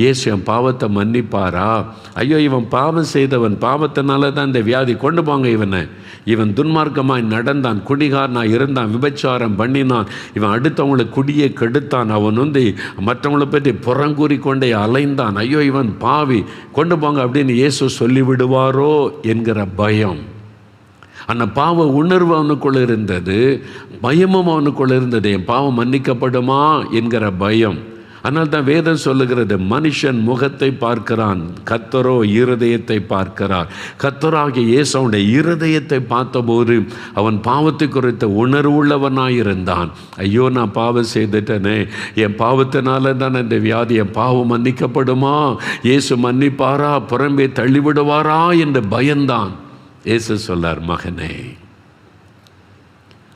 இயேசு என் பாவத்தை மன்னிப்பாரா? ஐயோ, இவன் பாவம் செய்தவன், பாவத்தினால தான் இந்த வியாதி, கொண்டு போங்க இவனை. இவன் துன்மார்க்கமாய் நடந்தான், குடிகாரனாக இருந்தான், விபச்சாரம் பண்ணினான், இவன் அடுத்தவங்களுக்கு குடியை கெடுத்தான், அவன் மற்றவங்களை பற்றி புறங்கூறி கொண்டே அலைந்தான், ஐயோ இவன் பாவி, கொண்டு போங்க அப்படின்னு இயேசு சொல்லிவிடுவாரோ என்கிற பயம். அந்த பாவ உணர்வு அவனுக்குள்ள இருந்தது, பயமும் அவனுக்குள்ள இருந்தது. என் பாவம் மன்னிக்கப்படுமா என்கிற பயம். ஆனால் தான் வேதம் சொல்லுகிறது, மனுஷன் முகத்தை பார்க்கிறான், கர்த்தரோ இருதயத்தை பார்க்கிறார். கர்த்தராகிய இயேசு அவனுடைய இருதயத்தை பார்த்தபோது அவன் பாவத்தை குறித்த உணர்வுள்ளவனாயிருந்தான். ஐயோ, நான் பாவம் செய்துட்டேனே, என் பாவத்தினால தான் இந்த வியாதி, என் பாவம் மன்னிக்கப்படுமா, இயேசு மன்னிப்பாரா, புறம்பே தள்ளிவிடுவாரா என்று பயந்தான். இயேசு சொல்லார், மகனே,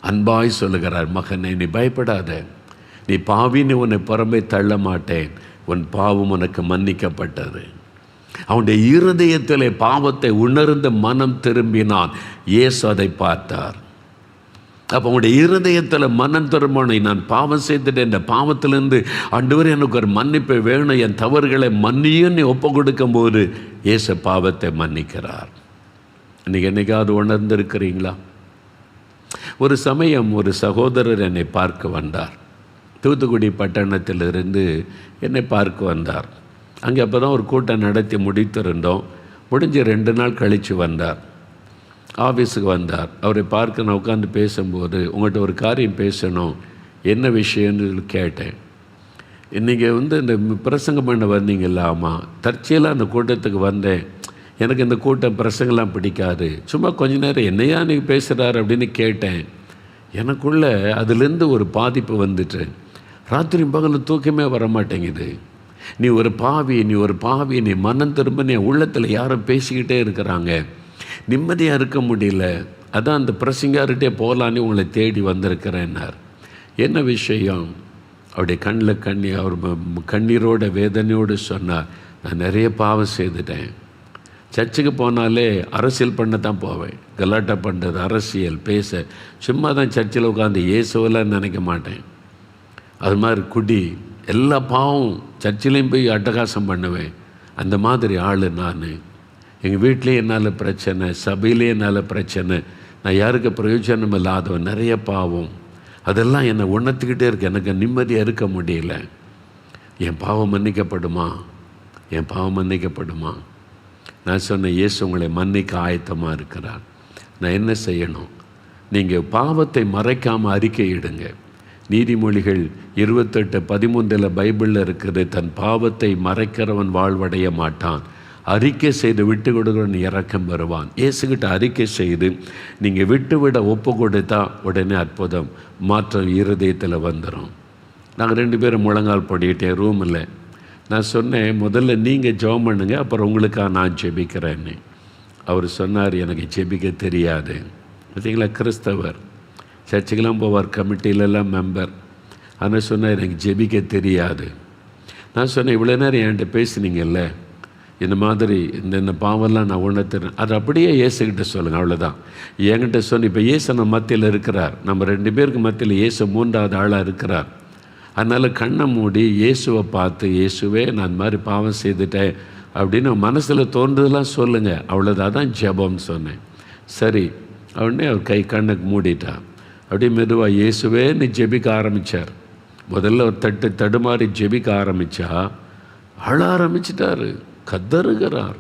அன்பாய் சொல்லுகிறார், மகனே நீ பயப்படாத, நீ பாவின்னு உன்னை புறம்பே தள்ள மாட்டேன், உன் பாவம் உனக்கு மன்னிக்கப்பட்டது. அவனுடைய இருதயத்திலே பாவத்தை உணர்ந்த மனம் திரும்பினான். இயேசு அதை பார்த்தார். அப்போ அவனுடைய இருதயத்தில் மனம் திரும்பனை, நான் பாவம் செய்துட்டேன், இந்த பாவத்திலேருந்து ஆண்டவரே எனக்கு ஒரு மன்னிப்பை வேணும், என் தவறுகளை மன்னியுன்னு ஒப்பு கொடுக்கும்போது இயேசு பாவத்தை மன்னிக்கிறார். இன்றைக்கி என்னைக்காவது உணர்ந்திருக்கிறீங்களா? ஒரு சமயம் ஒரு சகோதரர் என்னை பார்க்க வந்தார். தூத்துக்குடி பட்டணத்திலிருந்து என்னை பார்க்க வந்தார். அங்கே அப்போ தான் ஒரு கூட்டம் நடத்தி முடித்திருந்தோம். முடிஞ்ச 2 நாள் கழித்து வந்தார். ஆஃபீஸுக்கு வந்தார். அவரை பார்க்க நான் உட்காந்து பேசும்போது, உங்கள்கிட்ட ஒரு காரியம் பேசணும், என்ன விஷயம்னு கேட்டேன். இன்றைக்கி இந்த பிரசங்கம் பண்ண வந்தீங்கல்ல? ஆமாம். தற்செயலாக அந்த கூட்டத்துக்கு வந்தேன். எனக்கு இந்த கூட்டம் பிரசங்கெல்லாம் பிடிக்காது, சும்மா கொஞ்ச நேரம் என்னையா நீங்கள் பேசுகிறார் அப்படின்னு கேட்டேன். எனக்குள்ளே அதுலேருந்து ஒரு பாதிப்பு வந்துட்டு, ராத்திரி பகலில் தூக்கமே வர மாட்டேங்குது. நீ ஒரு பாவி, நீ ஒரு பாவி, நீ மனம் திரும்ப, நீ உள்ளத்தில் யாரும் பேசிக்கிட்டே இருக்கிறாங்க, நிம்மதியாக இருக்க முடியல. அதான் அந்த பிரசங்கார்கிட்டே போகலான்னு உங்களை தேடி வந்திருக்கிறேன்னார். என்ன விஷயம்? அவருடைய கண்ணில் அவர் கண்ணீரோட வேதனையோடு சொன்னார், நான் நிறைய பாவம் செய்துட்டேன். சர்ச்சுக்கு போனாலே அரசியல் பண்ண தான் போவேன், கலாட்டா பண்ணுறது, அரசியல் பேச, சும்மா தான் சர்ச்சில் உட்காந்து இயேசுவெல்லாம் நினைக்க மாட்டேன். அது மாதிரி குடி, எல்லா பாவம், சர்ச்சிலையும் போய் அட்டகாசம் பண்ணுவேன். அந்த மாதிரி ஆள் நான். எங்கள் வீட்லேயும் என்னால் பிரச்சனை, சபையிலேயே என்னால் பிரச்சனை, நான் யாருக்கு பிரயோஜனம் இல்லாதவன், நிறைய பாவம், அதெல்லாம் என்னை உணர்த்திக்கிட்டே இருக்கு, எனக்கு நிம்மதியாக இருக்க முடியல. என் பாவம் மன்னிக்கப்படுமா, என் பாவம் மன்னிக்கப்படுமா? நான் சொன்னேன், இயேசு உங்களை மன்னிக்க ஆயத்தமாக இருக்கிறார். நான் என்ன செய்யணும்? நீங்கள் பாவத்தை மறைக்காமல் அறிக்கையிடுங்க. நீதிமொழிகள் 28:13 பைபிளில் இருக்குது, தன் பாவத்தை மறைக்கிறவன் வாழ்வடைய மாட்டான், அறிக்கை செய்து விட்டு கொடுக்கிறவன் இரக்கம் பெறுவான். இயேசுகிட்ட அறிக்கை செய்து நீங்கள் விட்டுவிட ஒப்பு கொடுத்தா உடனே அற்புதம், மாற்றம் இருதயத்தில் வந்துடும். நாங்கள் 2 பேரும் முழங்கால் படிக்கிட்டேன் ரூமில். நான் சொன்னேன், முதல்ல நீங்கள் ஜெபம் பண்ணுங்க, அப்புறம் உங்களுக்காக நான் ஜெபிக்கிறேன்னு. அவர் சொன்னார், எனக்கு ஜெபிக்க தெரியாது. பார்த்தீங்களா, கிறிஸ்தவர், சர்ச்சுக்கெல்லாம் போவார், கமிட்டியிலெல்லாம் மெம்பர். ஆனால் சொன்னார், எனக்கு ஜெபிக்க தெரியாது. நான் சொன்னேன், இவ்வளோ நேரம் என்கிட்ட பேசுனீங்கல்ல, இந்த மாதிரி இந்த பாவம்லாம் நான் உணர்த்துறேன், அது அப்படியே இயேசுக்கிட்ட சொல்லுங்கள், அவ்வளோதான். என்கிட்ட சொன்ன, இப்போ இயேசு நம்ம மத்தியில் இருக்கிறார், நம்ம 2 பேருக்கு மத்தியில் இயேசு 3வது ஆளாக இருக்கிறார். அதனால் கண்ணை மூடி இயேசுவை பார்த்து, இயேசுவே நான் இந்த மாதிரி பாவம் செய்துட்டேன் அப்படின்னு மனசில் தோன்றதெல்லாம் சொல்லுங்கள், அவ்வளோதான், தான் ஜெபம்னு சொன்னேன். சரி உடனே அவர் கண்ணுக்கு மூடிட்டார். அப்படியே மெதுவாக இயேசுவே நீ ஜெபிக்க ஆரம்பித்தார். முதல்ல ஒரு தடுமாறி ஜெபிக்க ஆரம்பித்தா அழ ஆரம்பிச்சிட்டார், கதறுகிறார்,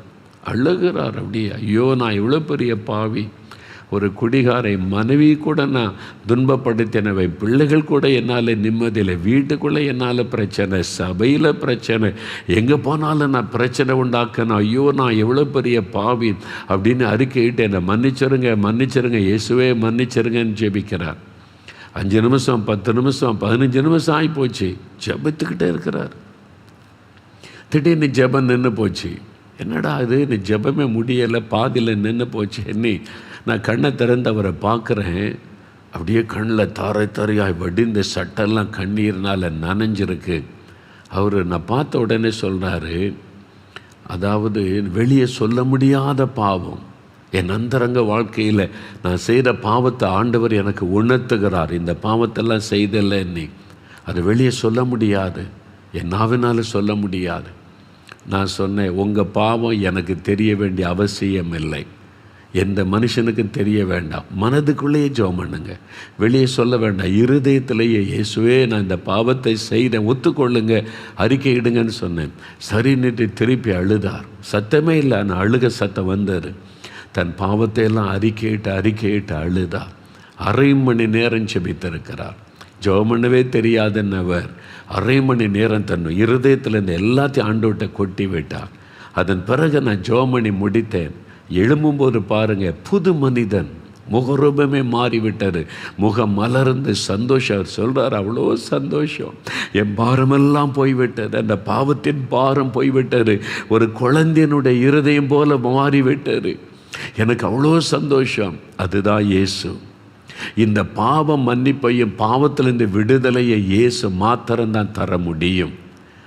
அழுகிறார். அப்படியே, ஐயோ நான் இவ்வளோ பெரிய பாவி, ஒரு குடிகாரை மனைவி கூட நான் துன்பப்படுத்தினவை, பிள்ளைகள் கூட என்னால் நிம்மதியில், வீட்டுக்குள்ளே என்னால் பிரச்சனை, சபையில் பிரச்சனை, எங்கே போனாலும் நான் பிரச்சனை உண்டாக்கணும், ஐயோ நான் எவ்வளோ பெரிய பாவி அப்படின்னு அறிக்கையிட்டு என்னை மன்னிச்சிருங்க, மன்னிச்சிருங்க இயேசுவே மன்னிச்சிருங்கன்னு ஜெபிக்கிறார். 5 நிமிஷம், 10 நிமிஷம், 15 நிமிஷம் ஆகி போச்சு, ஜெபித்துக்கிட்டே இருக்கிறார். திடீர்னு ஜெபம் நின்று போச்சு. என்னடா இது, நீ ஜெபமே முடியலை, பாதியில் நின்று போச்சு. என்ன, நான் கண்ணை திறந்து அவரை பார்க்குறேன். அப்படியே கண்ணில் தாரை தாரையாய் வடிந்த சட்டெல்லாம் கண்ணீர்னால் நனைஞ்சிருக்கு. அவர் நான் பார்த்த உடனே சொல்கிறாரு, அதாவது வெளியே சொல்ல முடியாத பாவம், என் அந்தரங்க வாழ்க்கையில் நான் செய்கிற பாவத்தை ஆண்டவர் எனக்கு உணர்த்துகிறார். இந்த பாவத்தெல்லாம் செய்தல்ல, நீ அதை வெளியே சொல்ல முடியாது, என் நாவினால் சொல்ல முடியாது. நான் சொன்னேன், உங்கள் பாவம் எனக்கு தெரிய வேண்டிய அவசியம் இல்லை, எந்த மனுஷனுக்கும் தெரிய வேண்டாம். மனதுக்குள்ளேயே ஜெபம் பண்ணுங்க, வெளியே சொல்ல வேண்டாம். இருதயத்திலேயே இயேசுவே நான் இந்த பாவத்தை செய்தேன், ஒத்துக்கொள்ளுங்க, அறிக்கையிடுங்கன்னு சொன்னேன். சரின்னுட்டு திருப்பி அழுதார். சத்தமே இல்லை, ஆனால் அழுக சத்தம் வந்தார். தன் பாவத்தை எல்லாம் அறிக்கையிட்டு அழுதார். 1/2 மணி நேரம் ஜெபித்திருக்கிறார். ஜெபம் பண்ணவே தெரியாதுன்னவர் 1/2 மணி நேரம் தன் இருதயத்தில் இருந்து எல்லாத்தையும் ஆண்டவர்கிட்ட கொட்டி விட்டார். அதன் பிறகு நான் ஜெபம் பண்ணி முடித்தேன். எழும்பும்போது பாருங்கள், புது மனிதன், முகரூபமே மாறிவிட்டார். முகம் மலர்ந்து சந்தோஷம். அவர் சொல்கிறார், அவ்வளோ சந்தோஷம், என் பாரமெல்லாம் போய்விட்டது, அந்த பாவத்தின் பாரம் போய்விட்டது, ஒரு குழந்தையினுடைய இருதயம் போல மாறிவிட்டது, எனக்கு அவ்வளோ சந்தோஷம். அதுதான் இயேசு. இந்த பாவம் மன்னிப்பையும் பாவத்திலிருந்து விடுதலையை இயேசு மாத்திரம்தான் தர முடியும்.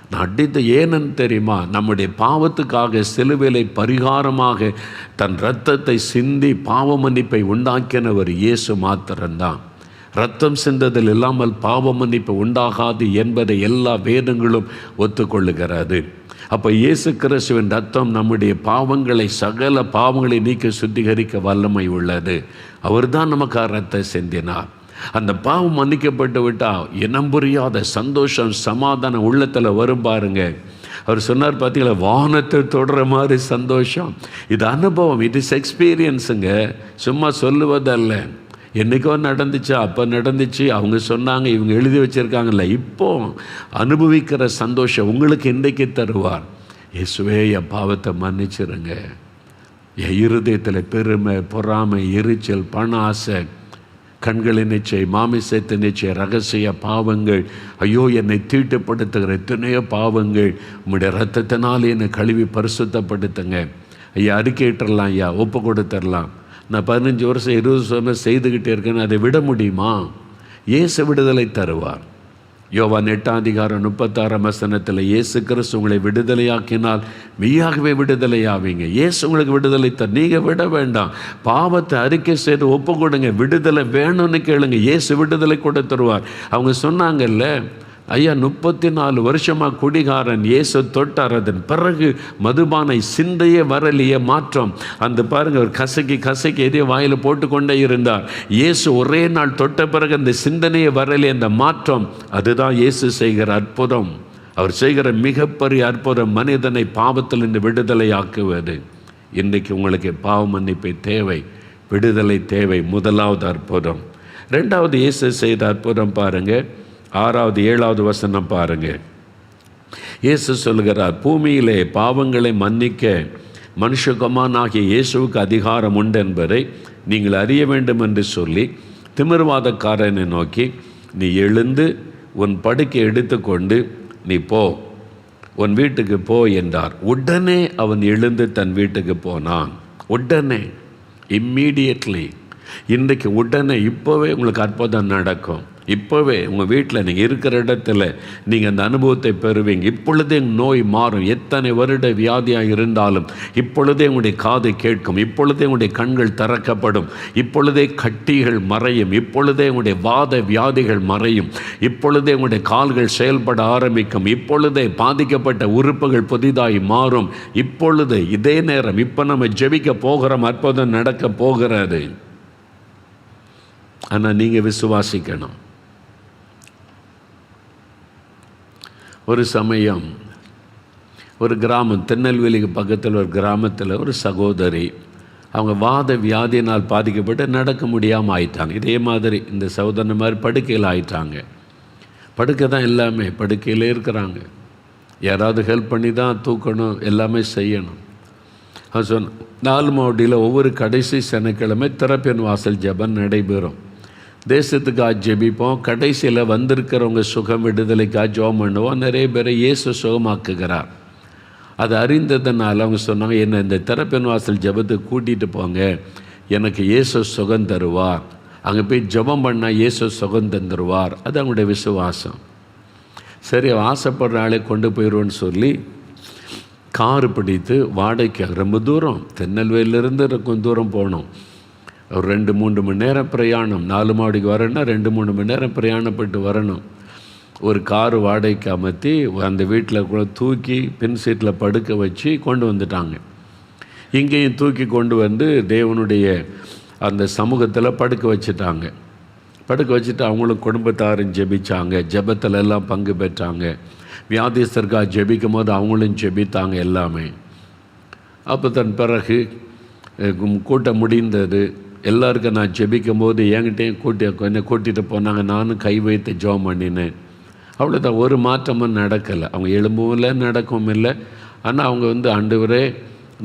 நான் அடித்த ஏன்னு தெரியுமா? நம்முடைய பாவத்துக்காக சிலுவையிலே பரிகாரமாக தன் இரத்தத்தை சிந்தி பாவ மன்னிப்பை உண்டாக்கினவர் இயேசு மாத்திரம்தான். இரத்தம் சிந்ததில் இல்லாமல் பாவ மன்னிப்பு உண்டாகாது என்பதை எல்லா வேதங்களும் ஒத்துக்கொள்ளுகிறது. அப்போ இயேசு கிறிஸ்துவின் ரத்தம் நம்முடைய பாவங்களை, சகல பாவங்களை நீக்கி சுத்திகரிக்க வல்லமை உள்ளது. அவர் தான் நமக்காக ரத்தம் சிந்தினார். அந்த பாவம் மன்னிக்கப்பட்டு விட்டால் இனம் புரியாத சந்தோஷம், சமாதானம் உள்ளத்தில் வரும் பாருங்க. அவர் சொன்னார் பார்த்தீங்களா, வானத்தை தொடுற மாதிரி சந்தோஷம். இது அனுபவம், இட் இஸ் எக்ஸ்பீரியன்ஸுங்க, சும்மா சொல்லுவதல்ல. என்றைக்கோ நடந்துச்சா, அப்போ நடந்துச்சு, அவங்க சொன்னாங்க, இவங்க எழுதி வச்சுருக்காங்கல்ல, இப்போ அனுபவிக்கிற சந்தோஷம் உங்களுக்கு இன்றைக்கு தருவார். இயேசுவே என் பாவத்தை மன்னிச்சிருங்க. என் இருதயத்தில் பெருமை, பொறாமை, எரிச்சல், பண ஆசை, கண்களின் நிச்சை, மாமிசத்தின் நிச்சை, ரகசிய பாவங்கள், ஐயோ என்னை தீட்டுப்படுத்துகிற எத்தனையோ பாவங்கள், உம்முடைய ரத்தத்தினால் என்னை கழுவி பரிசுத்தப்படுத்துங்க ஐயா. அறிக்கையிட்டுறலாம் ஐயா, ஒப்பு கொடுத்துடலாம். நான் 15 வருஷம் 20 வருஷம் செய்துக்கிட்டே இருக்கேன்னு அதை விட முடியுமா? இயேசு விடுதலை தருவார். யோவான் 8:36 இயேசு கிறிஸ்து உங்களை விடுதலையாக்கினால் மெய்யாகவே விடுதலையாவீங்க. இயேசு உங்களுக்கு விடுதலை நீங்கள் விட வேண்டாம். பாவத்தை அறிக்கை செய்து ஒப்பு கொடுங்க, விடுதலை வேணும்னு கேளுங்க, இயேசு விடுதலை கூட தருவார். அவங்க சொன்னாங்கல்ல, ஐயா 34 வருஷமாக குடிகாரன், இயேசு தொட்டார், அதன் பிறகு மதுபானை சிந்தையே வரலையே மாற்றம். அந்த பாருங்கள், அவர் கசக்கி எதையோ வாயில் போட்டுக்கொண்டே இருந்தார். இயேசு ஒரே நாள் தொட்ட பிறகு அந்த சிந்தனையே வரலையே, அந்த மாற்றம். அதுதான் இயேசு செய்கிற அற்புதம். அவர் செய்கிற மிகப்பெரிய அற்புதம் மனிதனை பாவத்திலிருந்து விடுதலை ஆக்குவது. இன்றைக்கு உங்களுக்கு பாவ மன்னிப்பை தேவை, விடுதலை தேவை. முதலாவது அற்புதம். 2வது இயேசு செய்த அற்புதம் பாருங்கள். 6வது 7வது வசனம் பாருங்க. இயேசு சொல்கிறார், பூமியிலே பாவங்களை மன்னிக்க மனுஷகுமாரனாகிய இயேசுவுக்கு அதிகாரம் உண்டு என்பதை நீங்கள் அறிய வேண்டும் என்று சொல்லி திமிர்வாதக்காரனை நோக்கி, நீ எழுந்து உன் படுக்கை எடுத்துக்கொண்டு நீ போ, உன் வீட்டுக்கு போ என்றார். உடனே அவன் எழுந்து தன் வீட்டுக்கு போனான். உடனே, இம்மீடியட்லி. இன்றைக்கு உடனே, இப்போவே உங்களுக்கு அற்புதம் நடக்கும். இப்போவே உங்கள் வீட்டில் நீங்கள் இருக்கிற இடத்துல நீங்கள் அந்த அனுபவத்தை பெறுவீங்க. இப்பொழுதே நோய் மாறும். எத்தனை வருட வியாதியாக இருந்தாலும் இப்பொழுதே உங்களுடைய காது கேட்கும். இப்பொழுதே உங்களுடைய கண்கள் திறக்கப்படும். இப்பொழுதே கட்டிகள் மறையும். இப்பொழுதே உங்களுடைய வாத வியாதிகள் மறையும். இப்பொழுதே உங்களுடைய கால்கள் செயல்பட ஆரம்பிக்கும். இப்பொழுதே பாதிக்கப்பட்ட உறுப்புகள் புதிதாய் மாறும். இப்பொழுது இதே நேரம், இப்போ நம்ம ஜெபிக்க போகிறோம், அற்புதம் நடக்க போகிறது. ஆனால் நீங்கள் விசுவாசிக்கணும். ஒரு சமயம் ஒரு கிராமம், திருநெல்வேலிக்கு பக்கத்தில் ஒரு கிராமத்தில் ஒரு சகோதரி, அவங்க வாத வியாதியினால் பாதிக்கப்பட்டு நடக்க முடியாமல் ஆயிட்டாங்க. இதே மாதிரி இந்த சகோதரன் மாதிரி படுக்கையில் ஆயிட்டாங்க. படுக்கை தான் எல்லாமே, படுக்கையில் இருக்கிறாங்க. யாராவது ஹெல்ப் பண்ணி தான் தூக்கணும், எல்லாமே செய்யணும். அது சொன்ன 4 மாவட்டியில் ஒவ்வொரு கடைசி சனிக்கிழமை திறப்பின் வாசல் ஜெபம் நடைபெறும். தேசத்துக்காக ஜெபிப்போம். கடைசியில் வந்திருக்கிறவங்க சுகம் விடுதலைக்காக ஜெபம் பண்ணுவோம். நிறைய பேரை இயேசு சுகமாக்குகிறார். அது அறிந்ததுனால அவங்க சொன்னாங்க, என்னை இந்த திறப்பின் வாசல் ஜெபத்துக்கு கூட்டிகிட்டு போங்க, எனக்கு இயேசு சுகம் தருவார், அங்கே போய் ஜெபம் பண்ணால் இயேசு சுகம் தந்துடுவார். அது அவங்களுடைய விசுவாசம். சரி, ஆசைப்படுற ஆளை கொண்டு போயிடுவோன்னு சொல்லி காரு பிடித்து வாடகைக்கு, ரொம்ப தூரம், திருநெல்வேலியிலேருந்து கொஞ்சம் தூரம் போகணும். ஒரு 2-3 மணி நேரம் பிரயாணம். 4 மாடிக்கு வரணும்னா 2-3 மணி நேரம் பிரயாணப்பட்டு வரணும். ஒரு கார் வாடகைக்கு அமர்த்தி அந்த வீட்டில் கூட தூக்கி பின் சீட்டில் படுக்க வச்சு கொண்டு வந்துட்டாங்க. இங்கேயும் தூக்கி கொண்டு வந்து தேவனுடைய அந்த சமூகத்தில் படுக்க வச்சுட்டாங்க. படுக்க வச்சுட்டு அவங்களும் குடும்பத்தாரும் ஜெபிச்சாங்க. ஜெபத்தில் எல்லாம் பங்கு பெற்றாங்க. வியாதிஸ்தர்காக ஜெபிக்கும் போது அவங்களும் ஜெபித்தாங்க எல்லாமே. அப்போ தன் பிறகு கூட்டம் முடிந்தது. எல்லாருக்கும் நான் ஜெபிக்கும் போது என்கிட்டையும் என்னை கூட்டிகிட்டு போனாங்க. நானும் கை வைத்து ஜெபம் பண்ணினேன். அவ்வளோதான், ஒரு மாற்றமும் நடக்கலை. அவங்க எழும்பவும் இல்லை, நடக்கவும் இல்லை. ஆனால் அவங்க ஆண்டவரே,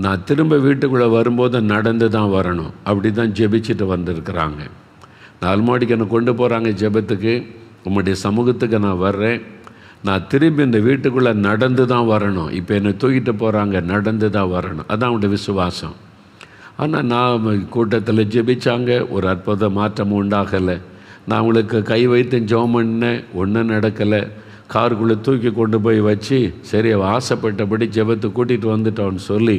நான் திரும்ப வீட்டுக்குள்ளே வரும்போது நடந்து தான் வரணும், அப்படி தான் ஜெபிச்சுட்டு வந்திருக்கிறாங்க. 4 மாடிக்கு என்னை கொண்டு போகிறாங்க ஜெபத்துக்கு. உம்முடைய சமூகத்துக்கு நான் வர்றேன், நான் திரும்பி இந்த வீட்டுக்குள்ளே நடந்து தான் வரணும். இப்போ என்னை தூக்கிட்டு போகிறாங்க, நடந்து தான் வரணும். அதான் அவங்களுடைய விசுவாசம். ஆனால் நான் கூட்டத்தில் ஜெபிச்சாங்க, ஒரு அற்புத மாற்றம் உண்டாகலை. நான் அவங்களுக்கு கை வைத்து ஜெபம் பண்ணேன், ஒன்றும் நடக்கலை. காருக்குள்ளே தூக்கி கொண்டு போய் வச்சு சரி ஆசைப்பட்டபடி ஜெபத்தை கூட்டிகிட்டு வந்துட்டோன்னு சொல்லி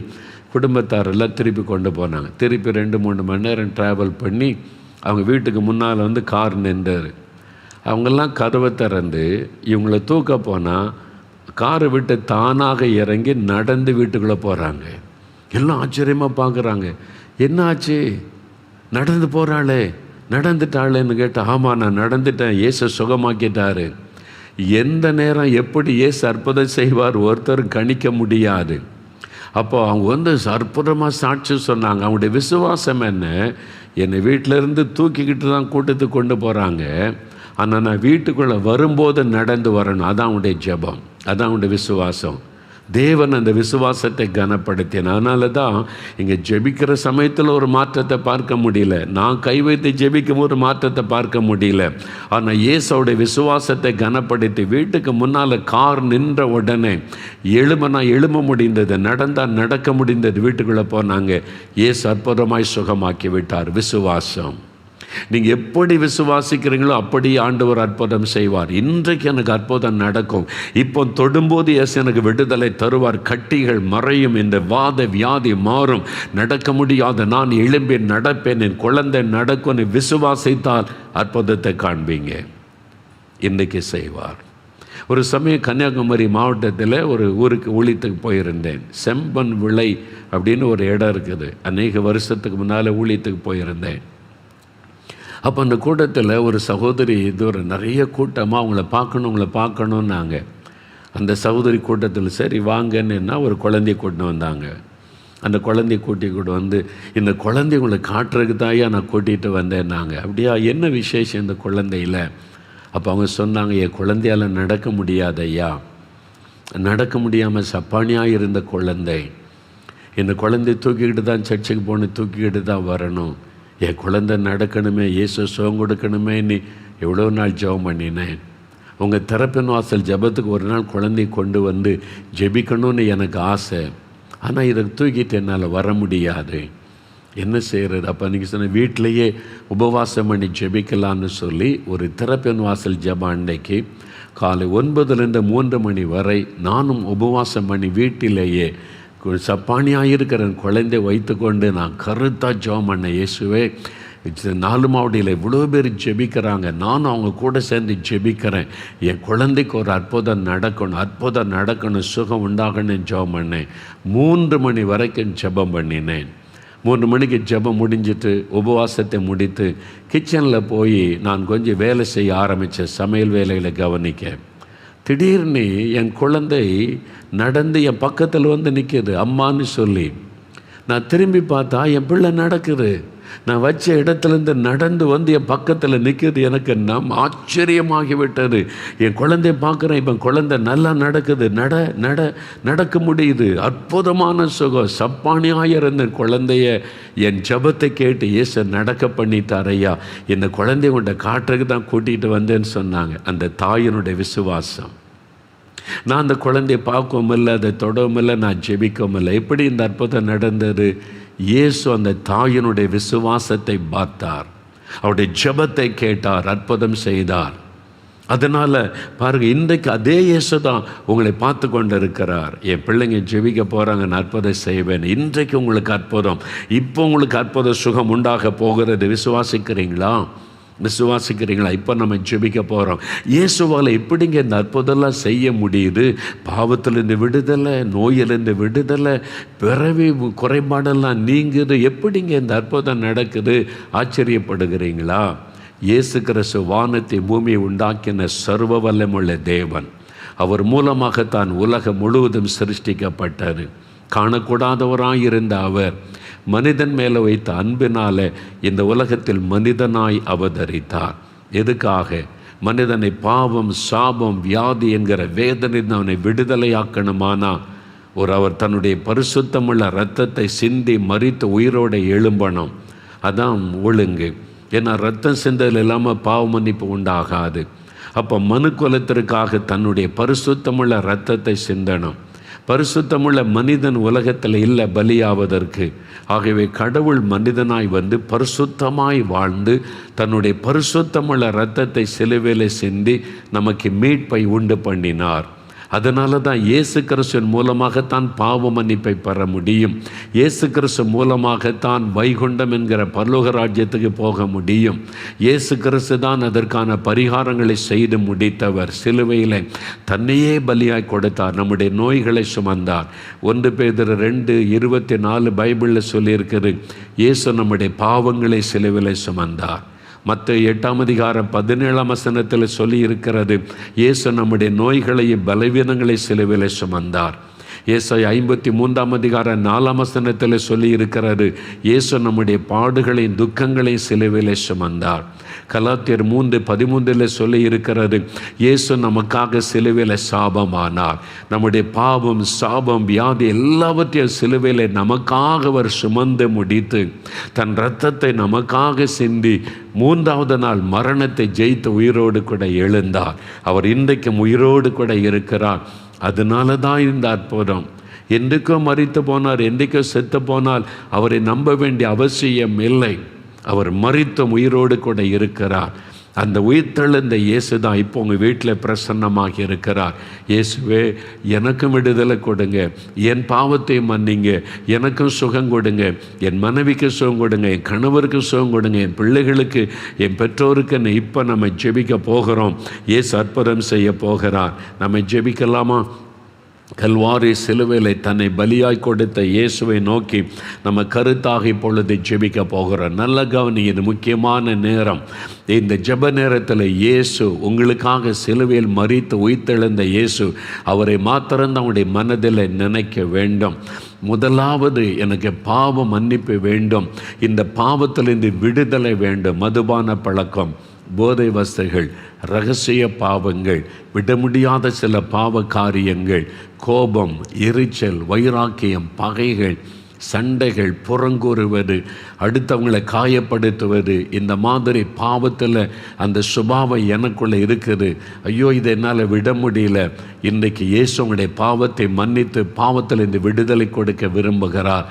குடும்பத்தாரெல்லாம் திருப்பி கொண்டு போனாங்க. திருப்பி 2-3 மணி நேரம் ட்ராவல் பண்ணி அவங்க வீட்டுக்கு முன்னால் கார் நின்றார். அவங்கெல்லாம் கதவை திறந்து இவங்கள தூக்க போனால் காரை விட்டு தானாக இறங்கி நடந்து வீட்டுக்குள்ளே போகிறாங்க. எல்லாம் ஆச்சரியமாக பார்க்குறாங்க. என்ன ஆச்சு, நடந்து போகிறாளே, நடந்துட்டாளேன்னு கேட்டால், ஆமாம் நான் நடந்துட்டேன், இயேசு சுகமாக்கிட்டாரு. எந்த நேரம் எப்படி இயேசு அற்புதம் செய்வார் ஒருத்தரும் கணிக்க முடியாது. அப்போ அவங்க அற்புதமாக சாட்சி சொன்னாங்க. அவங்களுடைய விசுவாசம் என்ன, என்னை வீட்டிலேருந்து தூக்கிக்கிட்டு தான் கூட்டத்துக்கு கொண்டு போகிறாங்க, ஆனால் நான் வீட்டுக்குள்ளே வரும்போது நடந்து வரணும். அதான் அவனுடைய ஜெபம், அதான் அவனுடைய விசுவாசம். தேவன் அந்த விசுவாசத்தை கனப்படுத்தின. அதனால தான் இங்கே ஜெபிக்கிற சமயத்தில் ஒரு மாற்றத்தை பார்க்க முடியல, நான் கை வைத்து ஜெபிக்கும் ஒரு மாற்றத்தை பார்க்க முடியல. ஆனால் இயேசுவோடைய விசுவாசத்தை கனப்படுத்தி வீட்டுக்கு முன்னால் கார் நின்ற உடனே எழும்ப முடிந்தது, நடந்தால் நடக்க முடிந்தது. வீட்டுக்குள்ளே போனாங்க. இயேசு அற்புதமாய் சுகமாக்கி விட்டார். விசுவாசம். நீங்கள் எப்படி விசுவாசிக்கிறீங்களோ அப்படி ஆண்டவர் அற்புதம் செய்வார். இன்றைக்கு எனக்கு அற்புதம் நடக்கும். இப்போ தொடும்போது இயேசு எனக்கு விடுதலை தருவார். கட்டிகள் மறையும், இந்த வாத வியாதி மாறும், நடக்க முடியாத நான் எழும்பி நடப்பேன், என் குழந்தை நடக்கும். விசுவாசித்தால் அற்புதத்தை காண்பீங்க. இன்றைக்கு செய்வார். ஒரு சமயம் கன்னியாகுமரி மாவட்டத்தில் ஒரு ஊருக்கு ஊழியத்துக்கு போயிருந்தேன். செம்பன் விளை அப்படின்னு ஒரு இடம் இருக்குது. அநேக வருஷத்துக்கு முன்னால் ஊழியத்துக்கு போயிருந்தேன். அப்போ அந்த கூட்டத்தில் ஒரு சகோதரி, இது ஒரு நிறைய கூட்டமாக அவங்கள பார்க்கணுன்னாங்க. அந்த சகோதரி கூட்டத்தில் சரி வாங்கன்னு ஒரு குழந்தைய கூட்டின்னு வந்தாங்க. அந்த குழந்தைய கூட்டிகிட்டு வந்து, இந்த குழந்தை உங்களை காட்டுறதுக்கு தாயா நான் கூட்டிகிட்டு வந்தேன்னாங்க. அப்படியா, என்ன விசேஷம் இந்த குழந்தையில்? அப்போ அவங்க சொன்னாங்க, என் குழந்தையால் நடக்க முடியாது ஐயா, நடக்க முடியாமல் சப்பானியாக இருந்த குழந்தை, இந்த குழந்தைய தூக்கிக்கிட்டு தான் சர்ச்சுக்கு போகணும், தூக்கிக்கிட்டு தான் வரணும், என் குழந்தை நடக்கணுமே, இயேசு சுகம் கொடுக்கணுமே, நீ எவ்வளோ நாள் ஜெபம் பண்ணினேன். உங்கள் திறப்பின் வாசல் ஜெபத்துக்கு ஒரு நாள் குழந்தைய கொண்டு வந்து ஜெபிக்கணும்னு எனக்கு ஆசை, ஆனால் இதை தூக்கிட்டு என்னால் வர முடியாது, என்ன செய்கிறது? அப்போ நீங்கள் சொன்ன வீட்டிலையே உபவாசம் பண்ணி ஜெபிக்கலான்னு சொல்லி ஒரு திறப்பின் வாசல் ஜெபம் அன்னைக்கு காலை 9லேருந்து 3 மணி வரை நானும் உபவாசம் பண்ணி வீட்டிலேயே சப்பானியாக இருக்கிற குழந்தை வைத்து கொண்டு நான் கருத்தாக ஜெபம் பண்ணேன். இயேசுவே, 4 மாவட்டத்தில் இவ்வளோ பேர் ஜெபிக்கிறாங்க, நானும் அவங்க கூட சேர்ந்து ஜெபிக்கிறேன், என் குழந்தைக்கு ஒரு அற்புதம் நடக்கணும், சுகம் உண்டாகணும்னு ஜெபம் பண்ணேன். 3 மணி வரைக்கும் ஜெபம் பண்ணினேன். 3 மணிக்கு ஜெபம் முடிஞ்சிட்டு உபவாசத்தை முடித்து கிச்சனில் போய் நான் கொஞ்சம் வேலை செய்ய ஆரம்பித்தேன், சமையல் வேலைகளை கவனிக்க. திடீர்னு என் குழந்தை நடந்து என் பக்கத்தில் வந்து நிற்கிது, அம்மான்னு சொல்லி. நான் திரும்பி பார்த்தா என் பிள்ளை நடக்குது. நான் வச்ச இடத்துலேருந்து நடந்து வந்து என் பக்கத்தில் நிற்கிது. எனக்கு ஆச்சரியமாகிவிட்டது. என் குழந்தைய பார்க்குறேன், இப்போ குழந்தை நல்லா நடக்குது, நடக்க முடியுது, அற்புதமான சுகம். சப்பானியாக இருந்த குழந்தைய என் ஜெபத்தை கேட்டு இயேசு நடக்க பண்ணிட்டார் ஐயா, இந்த குழந்தைய கொண்ட காட்டுறதுக்கு தான் கூட்டிகிட்டு வந்தேன்னு சொன்னாங்க. அந்த தாயினுடைய விசுவாசம். நான் அந்த குழந்தைய பார்க்கவும் இல்லை, அதை தொடவும் இல்லை, நான் ஜெபிக்கவும் இல்லை. எப்படி இந்த அற்புதம் நடந்தது? இயேசு அந்த தாயினுடைய விசுவாசத்தை பார்த்தார், அவருடைய ஜெபத்தை கேட்டார், அற்புதம் செய்தார். அதனால் பாருங்கள், இன்றைக்கு அதே இயேசு தான் உங்களை பார்த்து கொண்டு இருக்கிறார். என் பிள்ளைங்க ஜெபிக்க போகிறாங்க, நான் அற்புதம் செய்வேன். இன்றைக்கு உங்களுக்கு அற்புதம், இப்போ உங்களுக்கு அற்புத சுகம் உண்டாக போகிறது. விசுவாசிக்கிறீங்களா? விசுவாசிக்கிறீங்களா? இப்போ நம்ம ஜெபிக்க போகிறோம். இயேசுவால் எப்படிங்க இந்த அற்புதம்லாம் செய்ய முடியுது? பாவத்திலிருந்து விடுதலை, நோயிலிருந்து விடுதலை, பிறவி குறைபாடெல்லாம் நீங்குது. எப்படிங்க இந்த அற்புதம் நடக்குது? ஆச்சரியப்படுகிறீங்களா? இயேசு கிறிஸ்து வானத்தை பூமியை உண்டாக்கின சர்வ வல்லமுள்ள தேவன். அவர் மூலமாகத்தான் உலகம் முழுவதும் சிருஷ்டிக்கப்பட்டார். காணக்கூடாதவராயிருந்த அவர் மனிதன் மேலே வைத்த அன்பினால இந்த உலகத்தில் மனிதனாய் அவதரித்தார். எதுக்காக? மனிதனை பாவம், சாபம், வியாதி என்கிற வேதனை அவனை விடுதலையாக்கணுமானா அவர் தன்னுடைய பரிசுத்தமுள்ள இரத்தத்தை சிந்தி மரித்து உயிரோடு எழும்பணும். அதான் ஒழுங்கு. ஏன்னா ரத்தம் சிந்தல் இல்லாமல் பாவ மன்னிப்பு உண்டாகாது. அப்போ மனுக்குலத்திற்காக தன்னுடைய பரிசுத்தமுள்ள இரத்தத்தை சிந்தணும். பரிசுத்தமுள்ள மனிதன் உலகத்தில் இல்லை பலியாவதற்கு. ஆகவே கடவுள் மனிதனாய் வந்து பரிசுத்தமாய் வாழ்ந்து தன்னுடைய பரிசுத்தமுள்ள இரத்தத்தை சிலுவையிலே சிந்தி நமக்கு மீட்பை உண்டு பண்ணினார். அதனால தான் இயேசு கிறிஸ்துவின் மூலமாகத்தான் பாவ மன்னிப்பை பெற முடியும். இயேசு கிறிஸ்து மூலமாகத்தான் வைகுண்டம் என்கிற பரலோக ராஜ்யத்துக்கு போக முடியும். இயேசு கிறிஸ்து தான் அதற்கான பரிகாரங்களை செய்து முடித்தவர். சிலுவையில் தன்னையே பலியாய் கொடுத்தார், நம்முடைய நோய்களை சுமந்தார். 1 பேதுரு 2:24 பைபிளில் சொல்லியிருக்கிறது, இயேசு நம்முடைய பாவங்களை சிலுவையில் சுமந்தார். மத்தேயு 8:17 சொல்லி இருக்கிறது, இயேசு நம்முடைய நோய்களையும் பலவீனங்களை சிலுவையிலே சுமந்தார். ஏசாயா 53:4 சொல்லி இருக்கிறது, இயேசு நம்முடைய பாடுகளையும் துக்கங்களையும் சிலுவையிலே சுமந்தார். கலாத்தியர் 3:13 சொல்லி இருக்கிறது, இயேசு நமக்காக சிலுவையிலே சாபமானார். நம்முடைய பாவம், சாபம், வியாதி எல்லாவற்றையும் சிலுவையிலே நமக்காக அவர் சுமந்து முடித்து தன் இரத்தத்தை நமக்காக சிந்தி 3வது நாள் மரணத்தை ஜெயித்து உயிரோடு கூட எழுந்தார். அவர் இன்றைக்கும் உயிரோடு கூட இருக்கிறார். அதனால தான் இந்த அற்புதம். என்றைக்கோ மரித்து போனார், என்றைக்கோ செத்து போனால் அவரை நம்ப வேண்டிய அவசியம் இல்லை. அவர் மரித்தும் உயிரோடு கூட இருக்கிறார். அந்த உயிர்த்தெழுந்த இயேசு தான் இப்போ உங்கள் வீட்டில் பிரசன்னமாகி இருக்கிறார். இயேசுவே, எனக்கும் விடுதலை கொடுங்க, என் பாவத்தை மன்னிங்க, எனக்கும் சுகம் கொடுங்க, என் மனைவிக்கு சுகம் கொடுங்க, என் கணவருக்கு சுகம் கொடுங்க, என் பிள்ளைகளுக்கு, என் பெற்றோருக்கு. இப்போ நம்ம ஜெபிக்க போகிறோம். இயேசு அற்புதம் செய்ய போகிறார். நம்ம ஜெபிக்கலாமா? கல்வாரி சிலுவையில் தன்னை பலியாய் கொடுத்த இயேசுவை நோக்கி நம்ம கருத்தாக இப்பொழுது ஜெபிக்க போகிறோம். நல்ல கவனி, இது முக்கியமான நேரம். இந்த ஜெப நேரத்தில் இயேசு உங்களுக்காக சிலுவையில் மரித்து உயிர்த்தெழுந்த இயேசு, அவரை மாத்திரம்தான் அவருடைய மனதில் நினைக்க வேண்டும். முதலாவது, எனக்கு பாவ மன்னிப்பு வேண்டும், இந்த பாவத்திலிருந்து விடுதலை வேண்டும். மதுபான பழக்கம், போதை வஸ்துகள், இரகசிய பாவங்கள், விட முடியாத சில பாவ காரியங்கள், கோபம், எரிச்சல், வைராக்கியம், பகைகள், சண்டைகள், புறங்கூறுவது, அடுத்தவங்களை காயப்படுத்துவது, இந்த மாதிரி பாவத்தில் அந்த சுபாவம் எனக்குள்ளே இருக்குது. ஐயோ, இதை என்னால் விட முடியல. இன்றைக்கு இயேசு உங்களுடைய பாவத்தை மன்னித்து பாவத்தில் இந்த விடுதலை கொடுக்க விரும்புகிறார்.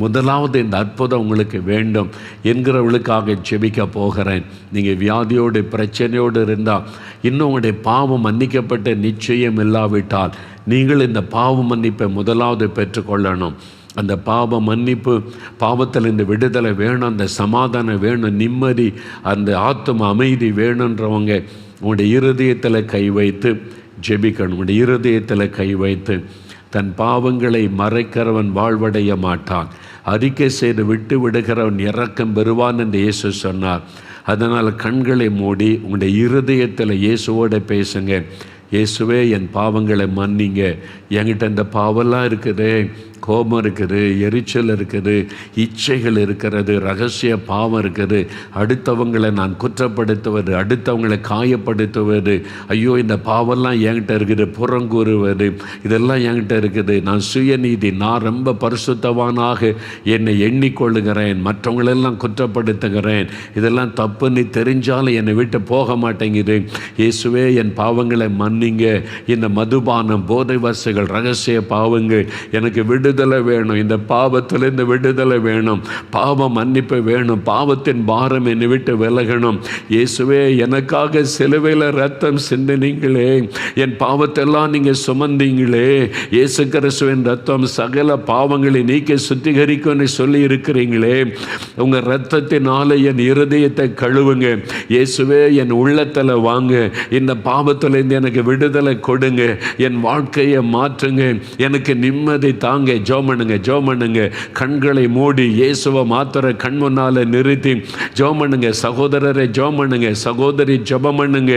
முதலாவது, இந்த அற்புதம் உங்களுக்கு வேண்டும் என்கிறவர்களுக்காக ஜெபிக்க போகிறேன். நீங்கள் வியாதியோடு பிரச்சனையோடு இருந்தால், இன்னும் உங்களுடைய பாவம் மன்னிக்கப்பட்ட நிச்சயம் இல்லாவிட்டால், நீங்கள் இந்த பாவ மன்னிப்பை முதலாவது பெற்றுக்கொள்ளணும். அந்த பாவ மன்னிப்பு, பாவத்தில் இந்த விடுதலை வேணும், அந்த சமாதானம் வேணும், நிம்மதி, அந்த ஆத்தும அமைதி வேணுன்றவங்க உங்களுடைய இருதயத்தில் கை வைத்து ஜெபிக்கணும். உங்களுடைய இருதயத்தில் கை வைத்து, தன் பாவங்களை மறைக்கிறவன் வாழ்வடைய மாட்டான், அறிக்கை செய்து விட்டு விடுகிறவன் இரக்கம் பெறுவான் என்று இயேசு சொன்னார். அதனால் கண்களை மூடி உங்களுடைய இருதயத்தில் இயேசுவோடு பேசுங்க. இயேசுவே, என் பாவங்களை மன்னிங்க. என்கிட்ட இந்த பாவம்லாம் இருக்குது, கோபம் இருக்குது, எரிச்சல் இருக்குது, இச்சைகள் இருக்கிறது, ரகசிய பாவம் இருக்குது, அடுத்தவங்களை நான் குற்றப்படுத்துவது, அடுத்தவங்களை காயப்படுத்துவது, ஐயோ இந்த பாவம்லாம் என்கிட்ட இருக்குது, புறங்கூறுவது, இதெல்லாம் என்கிட்ட இருக்குது. நான் சுயநீதி, நான் ரொம்ப பரிசுத்தவானாக என்னை எண்ணிக்கொள்ளுகிறேன், மற்றவங்களெல்லாம் குற்றப்படுத்துகிறேன், இதெல்லாம் தப்புன்னு தெரிஞ்சாலும் என்னை விட்டு போக மாட்டேங்குது. இயேசுவே, என் பாவங்களை மன்னிங்க. இந்த மதுபானம், போதை வஸ்துகள், ரகசிய பாவங்கள் எனக்கு விடுதலை விடுதலை வேணும், இந்த பாவத்திலிருந்து விடுதலை வேணும், பாவ மன்னிப்பு வேணும், பாவத்தின் பாரம் என்னை விட்டு விலகணும். இயேசுவே, எனக்காக சிலுவையில் ரத்தம் சிந்தினீங்களே, என் பாவத்தெல்லாம் நீங்கள் சுமந்தீங்களே, இயேசு கிறிஸ்துவின் ரத்தம் சகல பாவங்களை நீக்கி சுத்திகரிக்கும்னு சொல்லி இருக்கிறீங்களே, உங்கள் ரத்தத்தினால என் இருதயத்தை கழுவுங்க. இயேசுவே, என் உள்ளத்தில் வாங்க, இந்த பாவத்திலிருந்து எனக்கு விடுதலை கொடுங்க, என் வாழ்க்கையை மாற்றுங்க, எனக்கு நிம்மதி தாங்க. ஜோமனுங்க ஜோமனுங்க, கண்களை மூடி இயேசுவை மாத்திர கண் முன்னால் நிறுத்தி ஜோமனுங்க. சகோதரரை ஜோமனுங்க, சகோதரி ஜபமண்ணுங்க.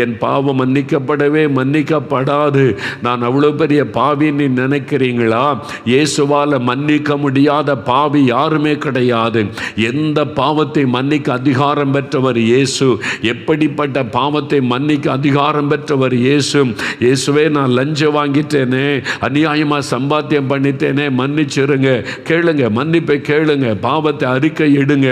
என் பாவம் மன்னிக்கப்படவே மன்னிக்கப்படாது, நான் அவ்வளோ பெரிய பாவின்னு நினைக்கிறீங்களா? இயேசுவால் மன்னிக்க முடியாத பாவி யாருமே கிடையாது. எந்த பாவத்தை மன்னிக்க அதிகாரம் பெற்றவர் இயேசு. எப்படிப்பட்ட பாவத்தை மன்னிக்க அதிகாரம் பெற்றவர் இயேசு. இயேசுவே, நான் லஞ்சம் வாங்கிட்டேனே, அநியாயமாக சம்பாத்தியம் பண்ணிட்டேனே, மன்னிச்சிருங்க. கேளுங்க, மன்னிப்பை கேளுங்க, பாவத்தை அறிக்கை இடுங்க,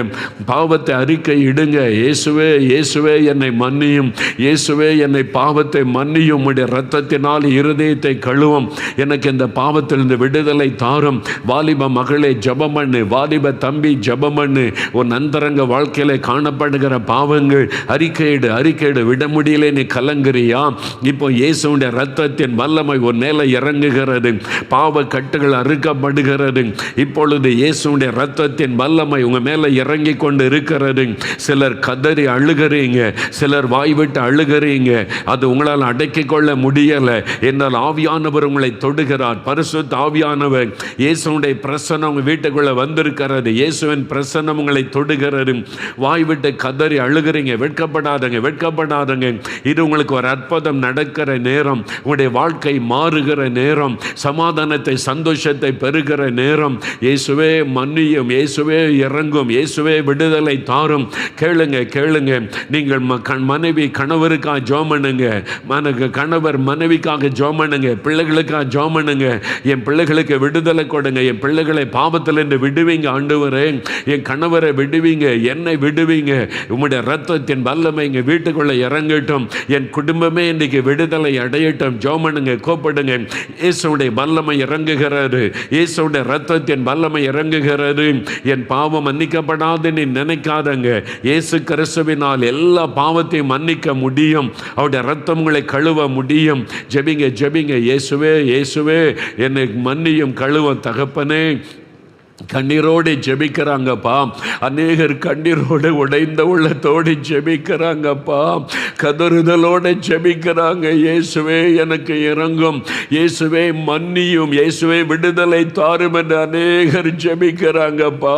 பாவத்தை அறிக்கை இடுங்க. இயேசுவே, இயேசுவே என்னை மன்னியும், இயேசுவே என்னை பாவத்தை மன்னியும், உடைய இரத்தத்தினால் இருதயத்தை கழுவும், எனக்கு இந்த பாவத்திலிருந்து விடுதலை தாரும். வாலிப மகளே ஜெபம் பண்ணு, வாலிப தம்பி ஜெபம் பண்ணு. உன் அந்தரங்க வாழ்க்கையில காணப்படுகிற பாவங்கள் அறிக்கையிடு, அறிக்கையிடு. விட முடியல நீ கலங்குறியா? இப்போ இயேசுடைய இரத்தத்தின் வல்லமை உன் மேல இறங்குகிறது, பாவ கட்டுகள் அறுக்கப்படுகிறது. இப்பொழுது இயேசுடைய இரத்தத்தின் வல்லமை உங்க மேல இறங்கி கொண்டு இருக்கிறது. சிலர் கதறி அழுகிறீங்க, சிலர் வாய் விட்டு அழுகிறீங்க, அது உங்களால் அடக்கிக் கொள்ள முடியலை. என்னால் ஆவியானவர் உங்களை தொடுகிறார். பரிசுத்த ஆவியானவர், இயேசுடைய பிரசன்னம் உங்க வீட்டுக்குள்ள வந்திருக்கிறது. இயேசுவின் பிரசன்னம் உங்களை தொடுகிறது. வாய் விட்டு கதறி அழுகிறீங்க, வெட்கப்படாதங்க, வெட்கப்படாதங்க. இது உங்களுக்கு ஒரு அற்புதம் நடக்கிற நேரம், உங்களுடைய வாழ்க்கை மாறுகிற நேரம், சமாதானத்தை சந்தோஷத்தை பெறுகிற நேரம். இயேசுவே மன்னியும், இயேசுவே இறங்கும், இயேசுவே விடுதலை தாரும். கேளுங்க, கேளுங்க. நீங்கள் மனைவி கணவருக்காக ஜெபம் பண்ணுங்க, கணவர் மனைவிக்காக ஜெபம் பண்ணுங்க, பிள்ளைகளுக்காக ஜெபம் பண்ணுங்க. என் பிள்ளைகளுக்கு விடுதலை கொடுங்க, என் பிள்ளைகளை பாவத்திலிருந்து விடுவீங்க ஆண்டவரே, என் கணவரை விடுவீங்க, என்னை விடுவீங்க. உம்முடைய இரத்தத்தின் வல்லமை எங்கள் வீட்டுக்குள்ள இறங்கட்டும், என் குடும்பமே இன்னைக்கு விடுதலை அடையட்டும். ஜெபம் பண்ணுங்க, கோப்படுங்க. இயேசுடைய வல்லமை இறங்குகிறது, இயேசுடைய இரத்தத்தின் வல்லமை இறங்குகிறது. என் பாவம் மன்னிக்கப்படாது நீ நினைக்காதங்க, இயேசு கிறிஸ்துவினால் எல்லா பாவத்தையும் மன்னிக்க முடியும், அவருடைய இரத்தம் உங்களை கழுவ முடியும். ஜெபிங்க, ஜெபிங்க. இயேசுவே, இயேசுவே என்னை மன்னியும், கழுவும் தகப்பனே. கண்ணீரோடு ஜெபிக்கிறாங்கப்பா, அநேகர் கண்ணீரோடு உடைந்த உள்ளத்தோடு ஜெபிக்கிறாங்கப்பா, கதறுதலோடு ஜெபிக்கிறாங்க. இயேசுவே எனக்கு இறங்கும், இயேசுவே மன்னியும், இயேசுவே விடுதலை தாரும் என்று அநேகர் ஜெபிக்கிறாங்கப்பா.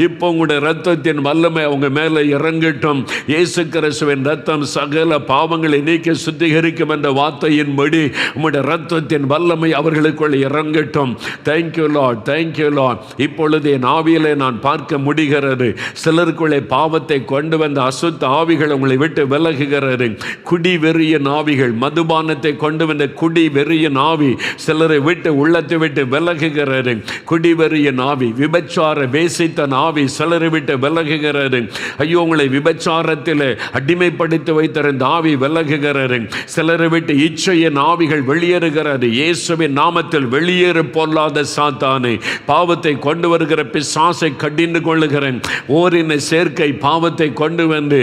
இப்போ உங்களுடைய இரத்தத்தின் வல்லமை அவங்க மேலே இறங்கட்டும். இயேசு கிறிஸ்துவின் இரத்தம் சகல பாவங்களை நீக்கி சுத்திகரிக்கும் என்ற வார்த்தையின்படி உங்களுடைய இரத்தத்தின் வல்லமை அவர்களுக்குள் இறங்கட்டும். Thank you Lord, thank you Lord. இப்பொழுது என் ஆவியிலே நான் பார்க்க முடிகிறது, சிலருக்குள்ளே பாவத்தை கொண்டு வந்த அசுத்த ஆவிகள் உங்களை விட்டு விலகுகிறது. குடி வெறிய ஆவிகள், மதுபானத்தை கொண்டு வந்த குடி வெறிய ஆவி சிலரை விட்டு உள்ளத்தை விட்டு விலகுகிறது. குடி வெறிய ஆவி, விபச்சார வேசித்த ஆவி சிலரை விட்டு விலகுகிறது. ஐயோ, உங்களை விபச்சாரத்தில் அடிமைப்படுத்தி வைத்திருந்த ஆவி விலகுகிறது. சிலரை விட்டு இச்சையின் ஆவிகள் வெளியேறுகிறது. இயேசுவின் நாமத்தில் வெளியேறு பொல்லாத சாத்தானே, பாவத்தை கொண்டு வருகிற பிசாசை கடிந்து கொள்ளுகிறேன். ஓரின சேர்க்கை பாவத்தை கொண்டு வந்து